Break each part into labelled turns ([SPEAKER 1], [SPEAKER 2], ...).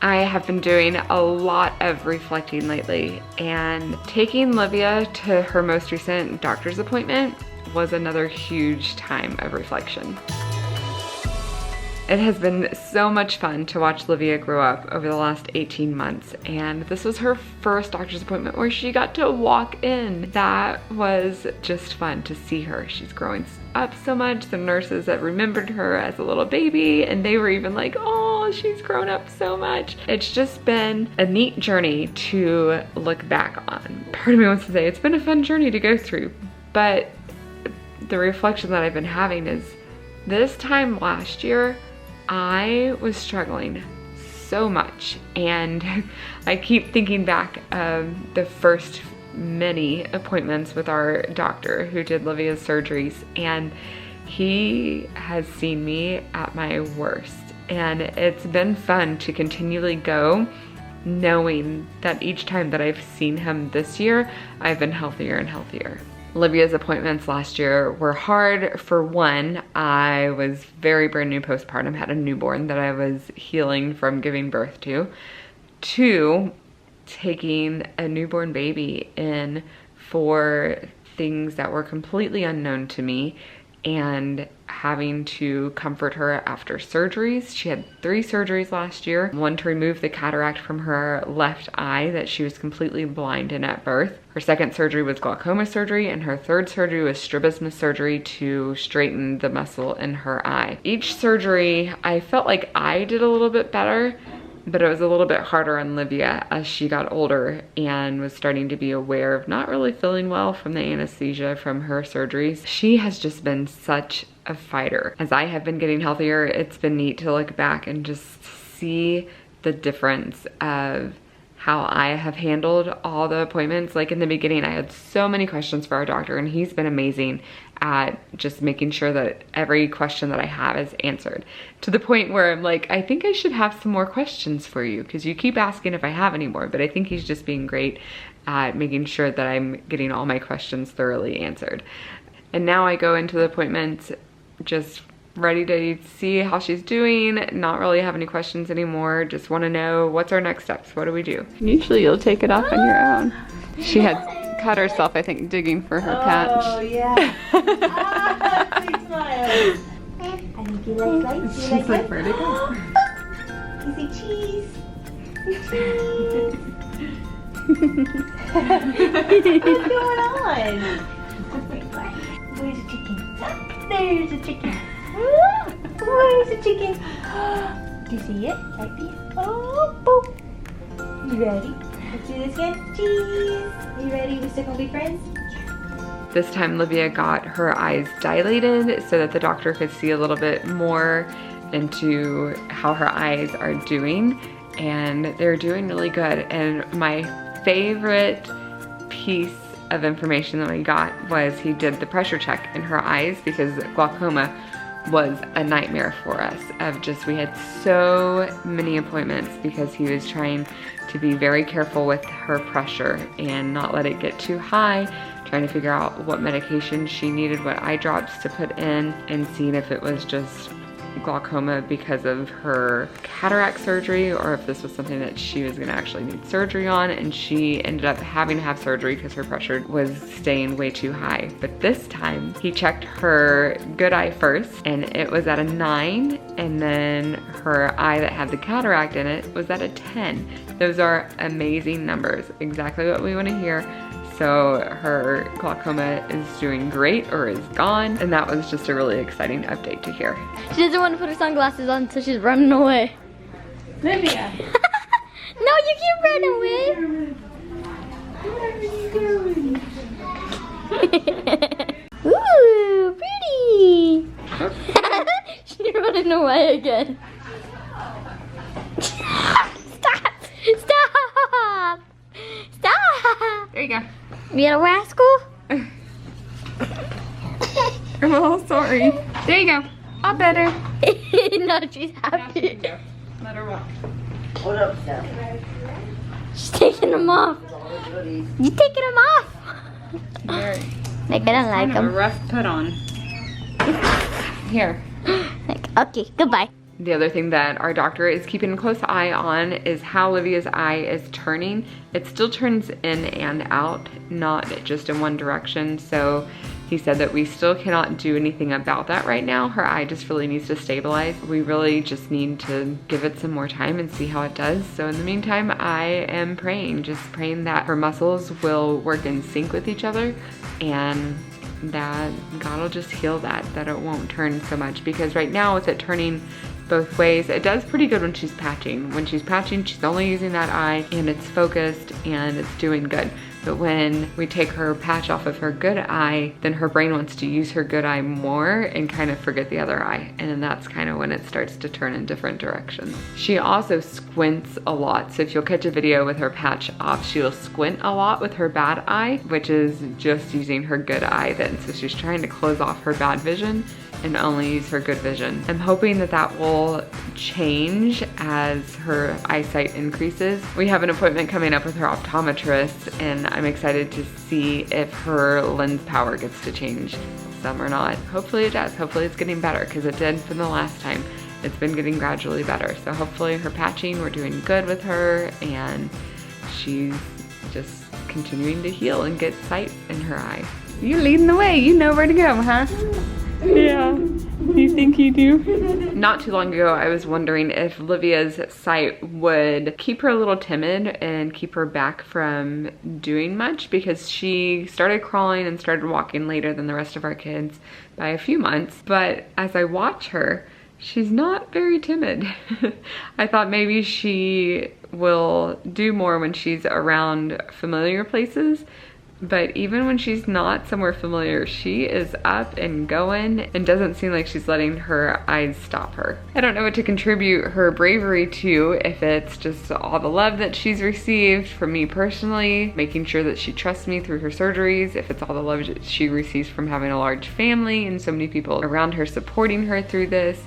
[SPEAKER 1] I have been doing a lot of reflecting lately, and taking Livia to her most recent doctor's appointment was another huge time of reflection. It has been so much fun to watch Livia grow up over the last 18 months, and this was her first doctor's appointment where she got to walk in. That was just fun to see her. She's growing up so much. The nurses that remembered her as a little baby, and they were even like, oh, she's grown up so much. It's just been a neat journey to look back on. Part of me wants to say it's been a fun journey to go through, but the reflection that I've been having is this time last year, I was struggling so much, and I keep thinking back of the first many appointments with our doctor who did Livia's surgeries, and he has seen me at my worst, and it's been fun to continually go knowing that each time that I've seen him this year, I've been healthier and healthier. Livia's appointments last year were hard. For one, I was very brand new postpartum, had a newborn that I was healing from giving birth to. Two, taking a newborn baby in for things that were completely unknown to me and having to comfort her after surgeries. She had 3 surgeries last year. One to remove the cataract from her left eye that she was completely blind in at birth. Her second surgery was glaucoma surgery, and her third surgery was strabismus surgery to straighten the muscle in her eye. Each surgery, I felt like I did a little bit better, but it was a little bit harder on Livia as she got older and was starting to be aware of not really feeling well from the anesthesia from her surgeries. She has just been such a fighter. As I have been getting healthier, it's been neat to look back and just see the difference of how I have handled all the appointments. Like in the beginning, I had so many questions for our doctor, and he's been amazing at just making sure that every question that I have is answered, to the point where I'm like, I think I should have some more questions for you because you keep asking if I have any more, but I think he's just being great at making sure that I'm getting all my questions thoroughly answered. And now I go into the appointments just ready to see how she's doing, not really have any questions anymore, just want to know what's our next steps, what do we do? Usually you'll take it off on your own. She had cut herself, I think, digging for her patch.
[SPEAKER 2] Oh, yeah. Ah, big smile. I think you like lights.
[SPEAKER 1] She's like, where'd it go?
[SPEAKER 2] You say cheese. What's going on? Where's the chicken? There's a chicken. Where's the chicken? Do you see it? Like this? Oh, boop. You ready? Let's do this again. Cheese. You ready? We still gonna be friends?
[SPEAKER 1] This time Livia got her eyes dilated so that the doctor could see a little bit more into how her eyes are doing, and they're doing really good. And my favorite piece of information that we got was he did the pressure check in her eyes, because glaucoma was a nightmare for us. We had so many appointments because he was trying to be very careful with her pressure and not let it get too high, trying to figure out what medication she needed, what eye drops to put in, and seeing if it was just glaucoma because of her cataract surgery or if this was something that she was going to actually need surgery on. And she ended up having to have surgery because her pressure was staying way too high. But this time he checked her good eye first, and it was at a 9, and then her eye that had the cataract in it was at a 10. Those are amazing numbers, exactly what we want to hear. So her glaucoma is doing great, or is gone, and that was just a really exciting update to hear.
[SPEAKER 3] She doesn't want to put her sunglasses on, so she's running away.
[SPEAKER 2] Livia.
[SPEAKER 3] No, you keep running away.
[SPEAKER 2] What are you doing?
[SPEAKER 3] Ooh, pretty. She's running away again. Stop! Stop! Stop!
[SPEAKER 1] There you go.
[SPEAKER 3] You a rascal?
[SPEAKER 1] Oh, sorry. There you go. All better.
[SPEAKER 3] No, she's happy.
[SPEAKER 1] Let her walk.
[SPEAKER 2] Hold up, Sal.
[SPEAKER 3] She's taking them off. You taking them off?
[SPEAKER 1] Very.
[SPEAKER 3] Like, I don't like
[SPEAKER 1] Kind of a
[SPEAKER 3] them.
[SPEAKER 1] rough put on. Here.
[SPEAKER 3] Like, okay, goodbye.
[SPEAKER 1] The other thing that our doctor is keeping a close eye on is how Livia's eye is turning. It still turns in and out, not just in one direction. So he said that we still cannot do anything about that right now. Her eye just really needs to stabilize. We really just need to give it some more time and see how it does. So in the meantime, I am praying, just praying that her muscles will work in sync with each other and that God will just heal that it won't turn so much. Because right now with it turning both ways, it does pretty good when she's patching. When she's patching, she's only using that eye and it's focused and it's doing good. But when we take her patch off of her good eye, then her brain wants to use her good eye more and kind of forget the other eye. And then that's kind of when it starts to turn in different directions. She also squints a lot. So if you'll catch a video with her patch off, she'll squint a lot with her bad eye, which is just using her good eye then. So she's trying to close off her bad vision and only use her good vision. I'm hoping that that will change as her eyesight increases. We have an appointment coming up with her optometrist and I'm excited to see if her lens power gets to change some or not. Hopefully it does. Hopefully it's getting better because it did from the last time. It's been getting gradually better. So hopefully her patching, we're doing good with her and she's just continuing to heal and get sight in her eye. You're leading the way. You know where to go, huh? Yeah, you think you do? Not too long ago, I was wondering if Livia's sight would keep her a little timid and keep her back from doing much because she started crawling and started walking later than the rest of our kids by a few months. But as I watch her, she's not very timid. I thought maybe she will do more when she's around familiar places. But even when she's not somewhere familiar, she is up and going and doesn't seem like she's letting her eyes stop her. I don't know what to contribute her bravery to, if it's just all the love that she's received from me personally, making sure that she trusts me through her surgeries, if it's all the love that she receives from having a large family and so many people around her supporting her through this,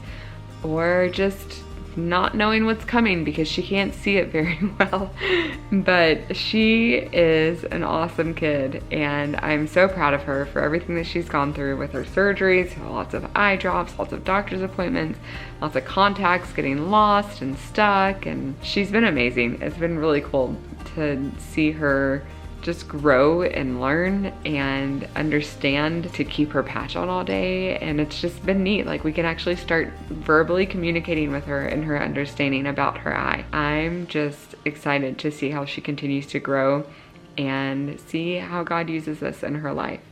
[SPEAKER 1] or just not knowing what's coming because she can't see it very well. But she is an awesome kid and I'm so proud of her for everything that she's gone through with her surgeries, lots of eye drops, lots of doctor's appointments, lots of contacts getting lost and stuck, and she's been amazing. It's been really cool to see her just grow and learn and understand to keep her patch on all day, and it's just been neat. Like, we can actually start verbally communicating with her and her understanding about her eye. I'm just excited to see how she continues to grow and see how God uses this in her life.